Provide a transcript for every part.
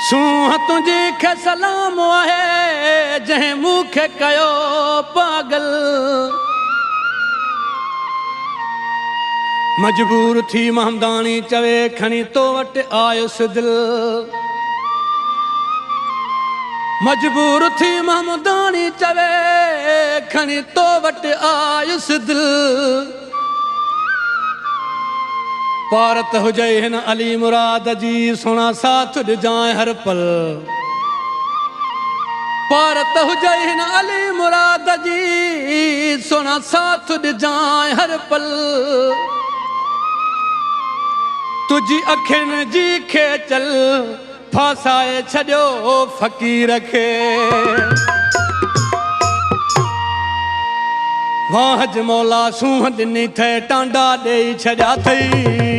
सूंह तुझी खे सलाम आहे जंहिं मूंखे कयो पागल। मजबूर थी महमदानी चवे खणी तो वटि आयुसि दिल। मजबूर थी महमदानी चवे खणी तो वटि आयुसि दिल। पारत हुजे हिन अली मुराद जी सोना साथ ॾिजांइ हर पल। पारत हुजे हिन अली मुराद जी सोना साथ ॾिजांइ हर पल। तुझी अखियुनि जी खेचल फासाए छॾियो फ़क़ीर खे। वाहज मौला सूंह ॾिनी थे टांडा ॾेई छॾिया अथई।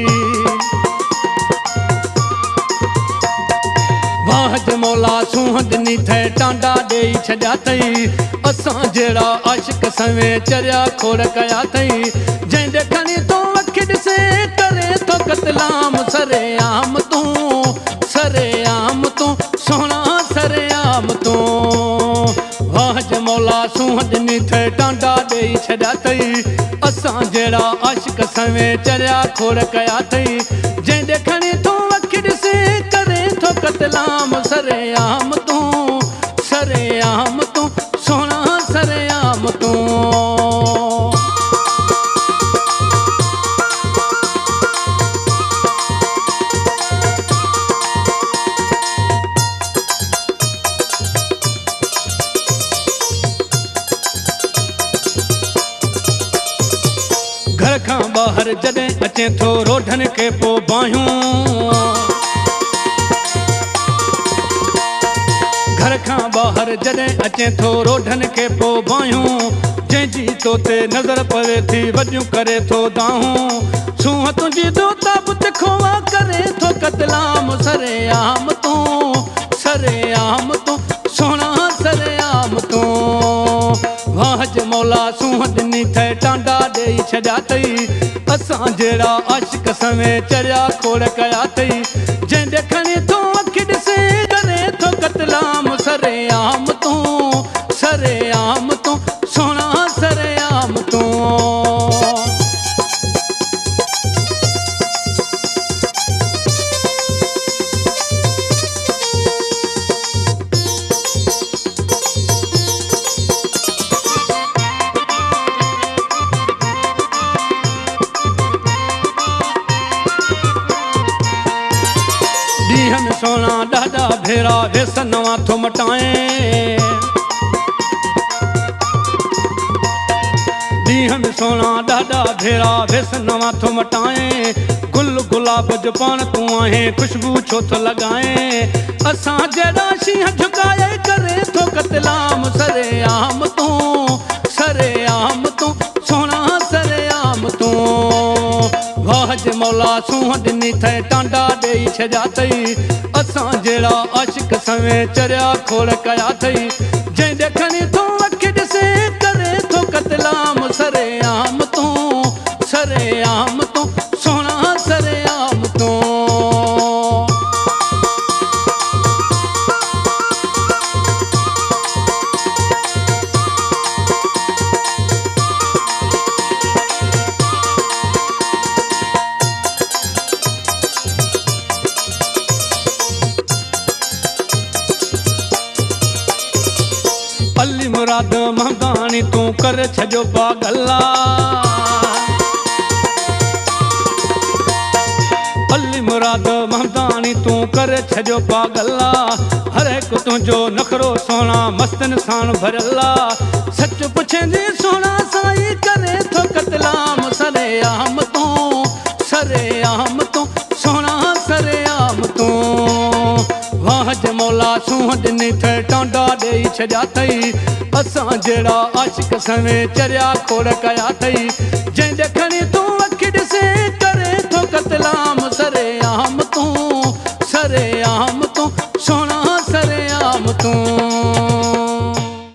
वाहज मौला सूंह ॾिनी थे टांडा ॾेई छॾिया अथई। असां जहिड़ा आशिक सवें चरिया खोड़ कया अथई। जंहिं खणी तूं अखि ॾिसे करे थो क़तलाम सरेआम तूं। सरेआम तूं सोना सरेआम तूं। वाहज मौला सूंह ॾिनी थे टांडा ॾेई छॾिया अथई। असां जहिड़ा आशिक सवें चरिया खोड़ कया अथई। जंहिं खणी तूं अखि ॾिसे करे थो क़तलाम सरेआम तूं। सरेआम तूं सोना सरेआम तूं। घर खां ॿाहिरि जॾहिं अचे थो रोडनि खे पोइ बाहियूं। घर खां ॿाहिरि जॾहिं अचे थो रोडनि खे पोइ बाहियूं। जंहिंजी तो ते नज़र पवे थी वॾियूं करे थो दाहूं। सूंह तुंहिंजी दोता बुत खोवा करे थो क़तलाम सरेआम तूं। सरेआम तूं सोना सरेआम तूं। वाहज मौला सूंह ॾिनी थे टांडा ॾेई छॾिया अथई। असां जहिड़ा आशिक सवें चरिया खोड़ कया अथई। जंहिं खणी तूं अखि ॾिसे करे थो क़तलाम सरेआम तूं। सरेआम तूं सोना सरेआम तूं। ॾींहंनि सोना ॾाढा भेरा वेस नवां थो मटाए। ॾींहंनि सोना ॾाढा भेरा वेस नवां थो मटाए। गुल गुलाब जो पाण तूं आहे ख़ुशबू छो थो लॻाए। असां जहिड़ा शींहं झुकाए करे थो क़तलाम सरेआम तूं। सरेआम तूं सोना सरेआम तूं। वाहज मौला सूंह ॾिनी थे टांडा ॾेई छॾिया अथई। असां जहिड़ा आशिक सवें चरिया खोड़ कया अथई। जंहिं खणी तूं अखि ॾिसे करे थो क़तलाम सरेआम तूं। सरेआम तूं सोना सरेआम तूं। अली मुराद महमदानी तूं कर छॾियो पागला। अली मुराद महमदानी तूं कर छॾियो पागला। हर हिकु तुंहिंजो नखरो सोना मस्तनि साण भरियला। सच पुछंदी सोना साईं करे थो क़तलाम सरेआम तूं। सरेआम तूं सोना सरेआम तूं। वाहज मौला सूंह ॾिनी थे टांडा ॾेई छॾिया अथई। असां जहिड़ा आशिक सवें चरिया खोड़ कया अथई। जंहिं खणी तूं अखि ॾिसे करे थो क़तलाम सरेआम तूं। सरेआम तूं सोना सरेआम तूं।